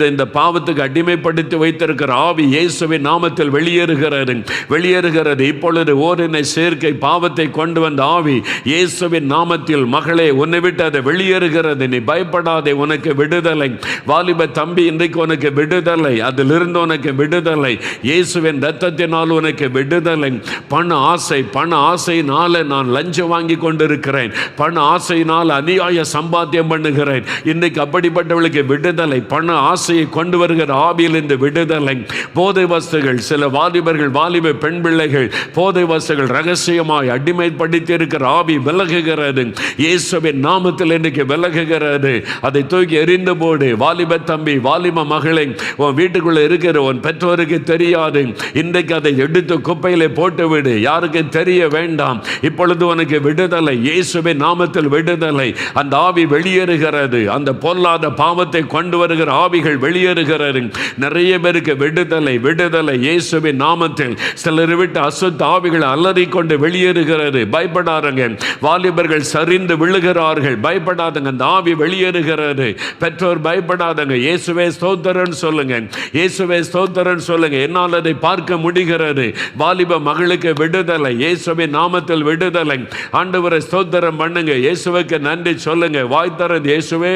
இந்த பாவத்துக்கு அடிமைப்படுத்தி வைத்திருக்கிற ஆவி இயேசுவின் நாமத்தில் வெளியேறுகிறது, வெளியேறுகிறது. இப்பொழுது ஓரின சேர்க்கை பாவத்தை கொண்டு வந்த ஆவி இயேசுவின் நாமத்தில், மகளே உன்னை விட்டு அதை வெளியேறுகிறது. நீ பயப்படாதே, உனக்கு விடுதலை. வாலிப தம்பி, இன்றைக்கு உனக்கு விடுதலை, அதிலிருந்து உனக்கு விடுதலை. இயேசுவின் இரத்தத்தினால் உனக்கு விடுதலை. பண ஆசை, பண ஆசையினால நான் லஞ்சம் வாங்கி கொண்டிருக்கிறேன், பண ஆசையினால் அநியாய சம்பாத்தியம் பண்ணுகிறேன். இன்னைக்கு அப்படிப்பட்டவளுக்கு விடுதலை. பண ஆசையை கொண்டு வருகிற ஆவியிலிருந்து விடுதலை. போதை வஸ்துகள், சில வாலிபர்கள், வாலிப பெண் பிள்ளைகள் போதை வஸ்துகள் ரகசியமாய் அடிமைப்படுத்தி இருக்கிற ஆவி விலகுகிறது. இயேசுவின் நாமத்தில் இன்னைக்கு விலகுகிறது. அதை தூக்கி எறிந்து போடு. வாலிப தம்பி, வாலிப மகளை, உன் வீட்டுக்குள்ள இருக்கிற உன் பெற்றோருக்கு தெரியாது, இன்றைக்கு அதை எடுத்து குப்பையிலே போட்டு விடு, யாருக்கு தெரிய வேண்டாம். இப்பொழுது உனக்கு விடுதலை. இயேசுவின் நாமத்தில் விடுதலை. அந்த ஆவி வெளியேறுகிறது. அந்த பொல்லாத பாவத்தை கொண்டு வருகிற ஆவிகள் வெளியேறுகிறது. நிறைய பேருக்கு விடுதலை விடுதலை இயேசுவின் நாமத்தில். சிலர் விட்டு அசுத்த ஆவிகள் அலறிக்கொண்டு வெளியேறுகிறது. பயப்படாதங்க. வாலிபர்கள் சரிந்து விழுகிறார்கள். பயப்படாதங்க. அந்த ஆவி வெளியேறுகிறது. பெற்றோர் பயப்படாதங்க. இயேசுவே ஸ்தோத்திரன் சொல்லுங்க. இயேசுவே ஸ்தோத்திரன் சொல்லுங்க. என்னால் அதை பார்க்க முடிகிறது. வாலிப மகளுக்கு விடுதலை இயேசுவின் நாமத்தில் விடுதலை. ஆண்டவரை ஸ்தோத்திரம் பண்ணுங்க. இயேசுவுக்கு நன்றி சொல்லுங்க. வாய் தரது இயேசுவே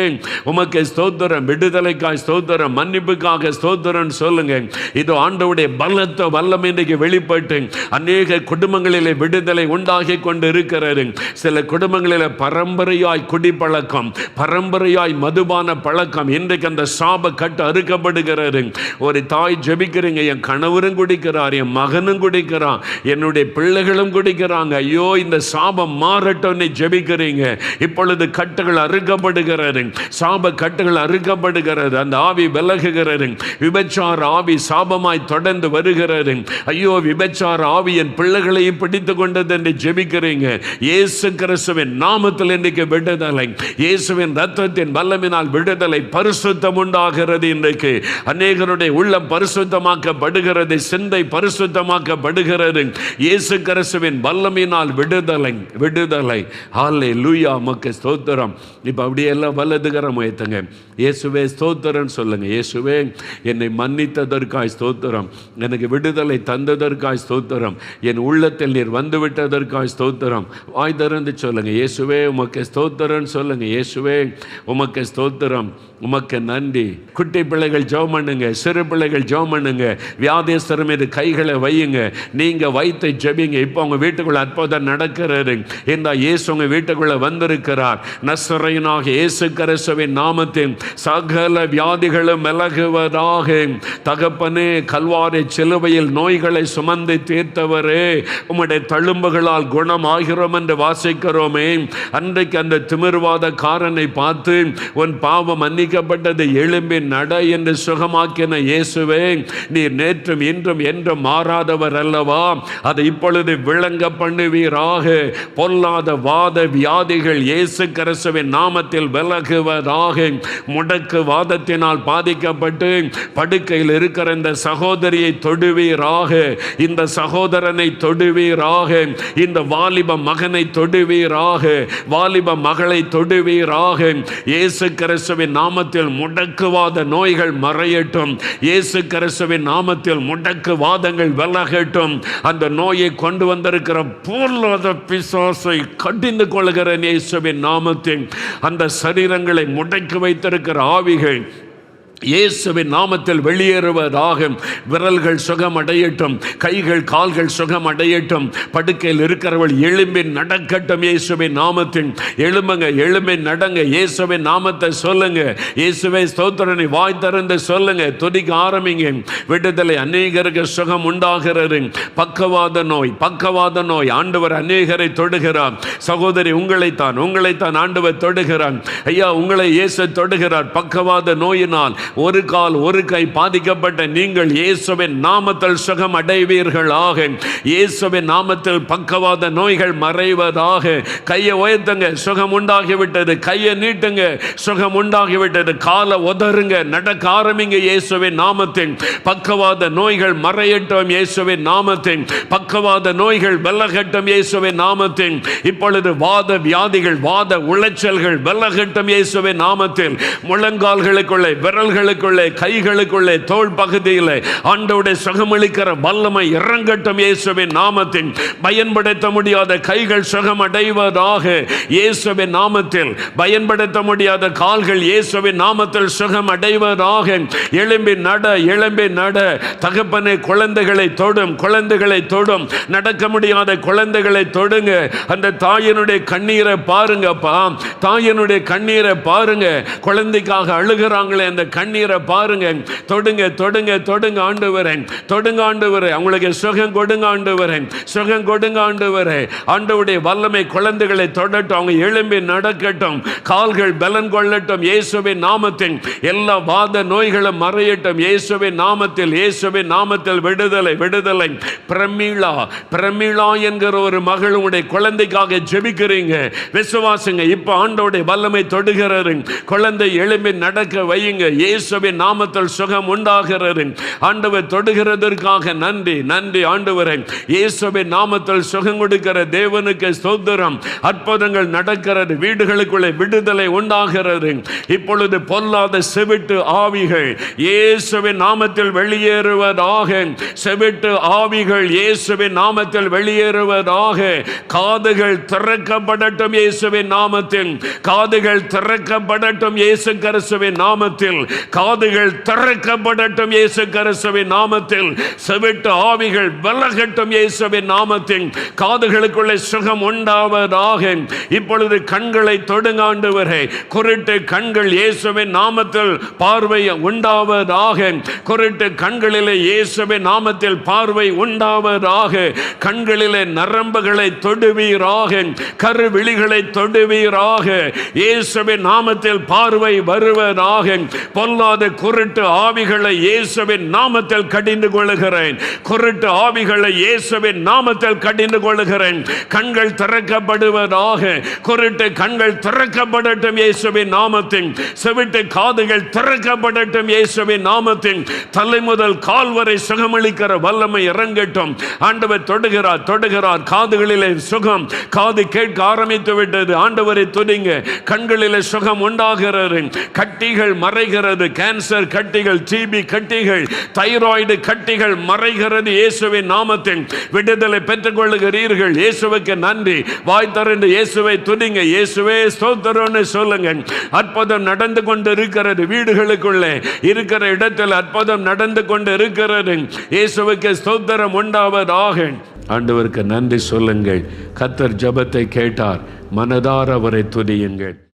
உமக்கு ஸ்தோத்திரம். விடுதலைக்காய் ஸ்தோத்திரம். மன்னிப்புக்காக ஸ்தோத்திரம் சொல்லுங்க. இது ஆண்டவருடைய பலத்த வல்லமை இன்றைக்கு வெளிப்பட்டு அநேக குடும்பங்களிலே விடுதலை உண்டாகி கொண்டு இருக்கிறது. சில குடும்பங்களில் பரம்பரையாய் குடிப்பழக்கம், பரம்பரையாய் மதுபான பழக்கம். இன்றைக்கு அந்த சாப கட்டு அறுக்கப்படுகிறது. ஒரு தாய் ஜெபிக்கிறீங்க, என் கணவரும் குடிக்கிறார், என் மகனும் குடிக்கிறான், என்னுடைய பிள்ளைகளும் குடிக்கிறாங்க, ஐயோ இந்த சாபம் மாறட்டும் ஜெபிக்கிறீங்க. இப்பொழுது கட்டுகள் அறுக்கப்படுகிறது. சாப கட்டுகள் அறுக்கப்படுகிறது. அந்த ஆவி விலகுகிறது. விபச்சார ஆவி சாபமாய் தொடர்ந்து வருகிறது. ஐயோ விபச்சார ஆவி என் பிள்ளைகளையும் பிடித்து கொண்டது என்று ஜெபிக்கிறீங்க. இயேசு கிறிஸ்துவின் நாமத்தில் இன்றைக்கு விடுதலை. இயேசுவின் ரத்தத்தின் வல்லமையினால் விடுதலை. பரிசுத்தம் உண்டாகிறது. இன்றைக்கு அநேகருடைய உள்ளம் பரிசுத்தமாக்கப்படுகிறது. சிந்தை பரிசுத்தமாக்கப்படுகிறது. இயேசு கிறிஸ்துவின் வல்லமையினால் விடுதலை விடுதலை. ஹல்லேலூயா. உமக்கு ஸ்தோத்திரம். இப்போ அப்படியே எல்லாம் வலதுகரம் உயர்த்துங்க. இயேசுவே ஸ்தோத்திரம் சொல்லுங்க. இயேசுவே என்னை மன்னித்ததற்காய் ஸ்தோத்திரம். எனக்கு விடுதலை தந்ததற்காய் ஸ்தோத்திரம். என் உள்ளத்தில் நீர் வந்துவிட்டதற்காய் ஸ்தோத்திரம். வாய் திறந்து சொல்லுங்க. இயேசுவே உமக்கு ஸ்தோத்திரம் சொல்லுங்க. இயேசுவே உமக்கு ஸ்தோத்திரம். உமக்கு நன்றி. குட்டி பிள்ளைகள் ஜெபம் பண்ணுங்க. சிறு பிள்ளைகள் ஜெபம் பண்ணுங்க. வியாதிஸ்தர் மீது கைகளை வையுங்க. நீங்க வைத்து ஜெபிங்க. இப்போ உங்க வீட்டுக்குள்ள அற்புதம் நடக்கிறது. இந்த இயேசு உங்க வீட்டுக்குள்ள வந்திருக்கிறார். நசரேயனாகிய இயேசு கிறிஸ்துவின் நாமத்தில் சகல வியாதிகளும் விலகுவதாக. தகப்பனே, கல்வாரி சிலுவையில் நோய்களை சுமந்து தீர்த்தவரே, உம்முடைய தழும்புகளால் குணமாகிறோம் என்று வாசிக்கிறோமே. அன்றைக்கு அந்த திமிர்வாத காரனை பார்த்து உன் பாவம் மன்னிக்கப்பட்டது, எழும்பி நட என்று சுகமாக்கின இயேசுவே, நீர் நேற்றும் இன்றும் என்றும் மாறாதவர் அல்லவா? அதை இப்பொழுது விளங்க பண்ணுவீராக. பொல்லாத வாத வியாதிகள் இயேசு கிறிஸ்துவின் நாமத்தில் விலகுவதாக. முடக்கு வாதத்தினால் பாதிக்கப்பட்டு படுக்கையில் இருக்கிற இந்த சகோதரியை தொடுவீராக. இந்த சகோதரனை தொடுவீராக. இந்த வாலிப மகனை தொடுவீராக. வாலிப மகளை தொடுவீராக. இயேசு கிறிஸ்துவின் நாமத்தில் முடக்குவாத நோய்கள் மறையட்டும். இயேசு கிறிஸ்துவின் நாமத்தில் முடக்கு வாதங்கள் விலகட்டும். அந்த நோயை கொண்டு வந்திருக்கிற பொல்லாத பிசாசை கடிந்து கொள்கிறேன் இயேசுவின் நாமத்தில். அந்த சரீரங்களை முடக்கி வைத்திருக்கிற ஆவிகள் இயேசுவின் நாமத்தில் வெளியேறுவதாக. விரல்கள் சுகம் அடையட்டும். கைகள் கால்கள் சுகம் அடையட்டும். படுக்கையில் இருக்கிறவள் எழும்பி நடக்கட்டும் இயேசுவின் நாமத்தில். எழும்புங்க, எழும்பி நடங்க. இயேசுவின் நாமத்தை சொல்லுங்க. இயேசுவை ஸ்தோத்திரனை வாய் திறந்து சொல்லுங்க. துதிக்க ஆரம்பிங்க. விடுதலை. அநேகருக்கு சுகம் உண்டாகிறது. பக்கவாத நோய், பக்கவாத நோய். ஆண்டவர் அநேகரை தொடுகிறார். சகோதரி, உங்களைத்தான் ஆண்டவர் தொடுகிறார். ஐயா, உங்களை இயேசு தொடுகிறார். பக்கவாத நோயினால் ஒரு கால் ஒரு கை பாதிக்கப்பட்ட நீங்கள் இயேசுவின் நாமத்தில் சுகம் அடைவீர்களாக. இயேசுவின் நாமத்தில் பக்கவாத நோய்கள் மறைவதாக. கையை உயர்த்துங்க. சுகம் உண்டாகிவிட்டது. கையை நீட்டுங்க. சுகம் உண்டாகிவிட்டது. காலை உதறுங்க. நடக்க ஆரம்பிங்க இயேசுவின் நாமத்தில். பக்கவாத நோய்கள் மறையட்டும் இயேசுவின் நாமத்தில். பக்கவாத நோய்கள் விலகட்டும் இயேசுவின் நாமத்தில். இப்பொழுது வாத வியாதிகள், வாத உளைச்சல்கள் விலகட்டும் இயேசுவின் நாமத்தில். முழங்கால்களுக்குள்ளே, விரல்களுக்குள்ளே, கைகளுக்குள்ளே, தோள் பகுதியில் ஆண்டவருடைய சுகமளிக்கிற வல்லமை இறங்கட்டும் இயேசுவின் நாமத்தில். பயன்படுத்த முடியாத கைகள் சுகமடைவதாக இயேசுவின் நாமத்தில். பயன்படுத்த முடியாத கால்கள் இயேசுவின் நாமத்தில் சுகமடைவதாக. எழும்பி நட, எழும்பி நட. தகப்பனே, குழந்தைகளை தொடும், குழந்தைகளை தொடும். நடக்க முடியாத குழந்தைகளை தொடுங்க. அந்த தாயினுடைய கண்ணீரை பாருங்கப்பா. தாயினுடைய கண்ணீரை பாருங்க. குழந்தைக்காக அழுகிறாங்களே, அந்த கண்ணீரை பாருங்க. தொடுங்க தொடுங்க தொடுங்க ஆண்டவரே, தொடுங்க ஆண்டவரே, அவங்களுக்கு சுகம் கொடுங்க ஆண்டவரே, சுகம் கொடுங்க ஆண்டவரே. ஆண்டவருடைய வல்லமை குழந்தைகளை தொடட்டும், அவங்க எழும்பி நடக்கட்டும், கால்கள் பலன் கொள்ளட்டும் இயேசுவின் நாமத்தில். எல்லா வாத நோய்களும் மறையட்டும் இயேசுவின் நாமத்தில், இயேசுவின் நாமத்தில் விடுதலை விடுதலை. பிரமீளா என்கிற ஒரு மகளுடைய குழந்தைக்காக ஜெபிக்கிறீங்க, விசுவாசுங்க. இப்ப ஆண்டவருடைய வல்லமை தொடுகிறது, குழந்தை எழும்பி நடக்க வையுங்க இயேசுவின் நாமத்தில். சுகம் உண்டாகிறது. ஆண்டவர் தொடுகிறதற்காக நன்றி நன்றி ஆண்டவரே. இயேசுவின் நாமத்தில் சுகம் கொடுக்கிற தேவனுக்கு ஸ்தோத்திரம். அற்புதங்கள் நடக்கிறது, வீடுகளுக்குள்ளே விடுதலை உண்டாகிறது. இப்பொழுது பொல்லாத செவிட்டு ஆவிகள் இயேசுவின் நாமத்தில் வெளியேறுவதாக, செவிட்டு ஆவிகள் இயேசுவின் நாமத்தில் வெளியேறுவதாக. காதுகள் திறக்கப்படட்டும் இயேசுவின் நாமத்தில், காதுகள் திறக்கப்படட்டும் இயேசு கிறிஸ்துவின் நாமத்தில், காதுகள் திறக்கப்படட்டும் இயேசு கிறிஸ்துவின் நாமத்தில். செவிட்டு ஆவிகள் விலகட்டும் இயேசுவின் நாமத்தில். காதுகளுக்குள்ளே சுகம் உண்டாவதாக. இப்பொழுது கண்களை தொடுங்க ஆண்டவரே, குருட்டு கண்கள் இயேசுவின் நாமத்தில் பார்வை உண்டாவதாக. குருட்டு கண்களிலே இயேசுவின் நாமத்தில் பார்வை உண்டாவதாக. கண்களிலே நரம்புகளை தொடுவீராக, கருவிழிகளை தொடுவீராக இயேசுவின் நாமத்தில் பார்வை வருவதாக. பொல்லாத குருட்டு ஆவிகளை இயேசுவின் நாமத்தில் கடிந்து கொள்ளுகிறேன், குருட்டு ஆவிகளை இயேசுவின் நாமத்தில் கடிந்து கொள்ளுகிறேன். கண்கள் திறக்கப்படுவதாக, குருட்டு கண்கள் திறக்கப்படட்டும் இயேசுவின் நாமத்தில். செவிட்டு காதுகள் திறக்கப்படட்டும் இயேசுவின் நாமத்தில். தலை முதல் கால் வரை சுகமளிக்கிற வல்லமை இறங்கட்டும். ஆண்டவர் தொடுகிறார் தொடுகிறார். காதுகளிலே சுகம், காது கேட்க ஆரம்பித்து விட்டது. ஆண்டவரை துதிங்க. கண்களிலே சுகம் உண்டாகிறது, கட்டிகள் மறைகிறது, கேன்சர் கட்டிகள், டிபி கட்டிகள், தைராய்டு கட்டிகள் மறைகிறது இயேசுவின் நாமத்தில். விடுதலை பெற்றுக் கொள்ளுகிறீர்கள். இயேசுவுக்கு நன்றி. வாய் திறந்து இயேசுவை துதிங்க. இயேசுவே ஸ்தோத்திரம்னு சொல்லுங்க. அற்புதம் நடந்து கொண்டு இருக்கிறது, வீடுகளுக்குள்ளே இருக்கிற இடத்தில் அற்புதம் நடந்து கொண்டு இருக்கிறது. இயேசுவுக்கு ஸ்தோத்திரம் உண்டாவதாக. ஆண்டவருக்கு நன்றி சொல்லுங்கள். கர்த்தர் ஜெபத்தை கேட்டார். மனதார அவரை துதியுங்கள்.